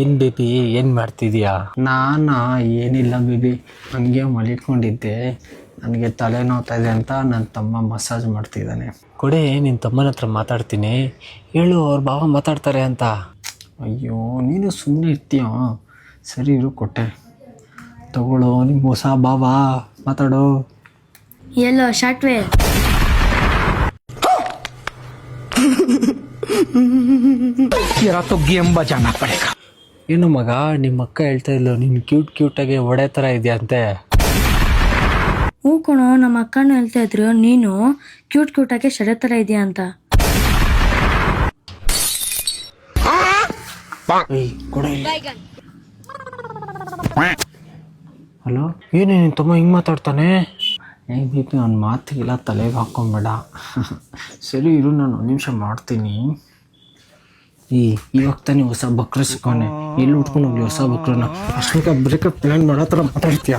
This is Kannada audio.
ಏನು ಬೇಬಿ ಏನು ಮಾಡ್ತಿದ್ಯಾ? ನಾನು ಏನಿಲ್ಲ ಬೇಬಿ, ಹಂಗೆ ಮಲಿಟ್ಕೊಂಡಿದ್ದೆ. ನನಗೆ ತಲೆ ನೋವ್ತಾ ಇದೆ ಅಂತ ನನ್ನ ತಮ್ಮ ಮಸಾಜ್ ಮಾಡ್ತಿದ್ದಾನೆ. ಕೊಡೆ, ನಿನ್ನ ತಮ್ಮನ ಹತ್ರ ಮಾತಾಡ್ತೀನಿ, ಹೇಳು ಅವ್ರ ಬಾವ ಮಾತಾಡ್ತಾರೆ ಅಂತ. ಅಯ್ಯೋ ನೀನು ಸುಮ್ಮನೆ ಇರ್ತೀಯ. ಸರಿ ಇರು, ಕೊಟ್ಟೆ ತಗೊಳ್ಳೋ ನಿಮ್ಮ ಹೊಸ ಬಾವ, ಮಾತಾಡೋ. ಎಲ್ಲೋ ಶಾಟ್ವೆ ಏನು ಮಗ, ನಿಮ್ಮ ಅಕ್ಕ ಹೇಳ್ತಾ ಇದ್ಲು ನೀನು ಕ್ಯೂಟಾಗಿ ಒಡೆ ಥರ ಇದೆಯಾ ಅಂತೆ. ಹ್ಞೂ ಕಣೋ, ನಮ್ಮ ಅಕ್ಕನೂ ಹೇಳ್ತಾ ಇದ್ರು ನೀನು ಕ್ಯೂಟಾಗಿ ಶಡೆ ಥರ ಇದೆಯಾ ಅಂತ. ಹಲೋ, ಏನು ನಿನ್ನ ತಮ್ಮ ಹಿಂಗೆ ಮಾತಾಡ್ತಾನೆ? ಬೇಬಿ ಅವ್ನ ಮಾತಿಗೆಲ್ಲ ತಲೆಗೆ ಹಾಕ್ಕೊಂಬೇಡ. ಸರಿ ಇರು, ನಾನು 1 ನಿಮಿಷ ಮಾಡ್ತೀನಿ. ಇವಾಗ ತಾನೇ ಹೊಸ ಬಕ್ರ ಸಿಕ್ಕೋನೆ, ಎಲ್ಲಿ ಉಟ್ಕೊಂಡು ಹೋಗ್ಲಿ ಹೊಸ ಬಕ್ರನ? ಅಷ್ಟೊಂದು ಬ್ರೇಕಪ್ ಪ್ಲ್ಯಾನ್ ಮಾಡೋ ಥರ ಮಾತಾಡ್ತೀಯ?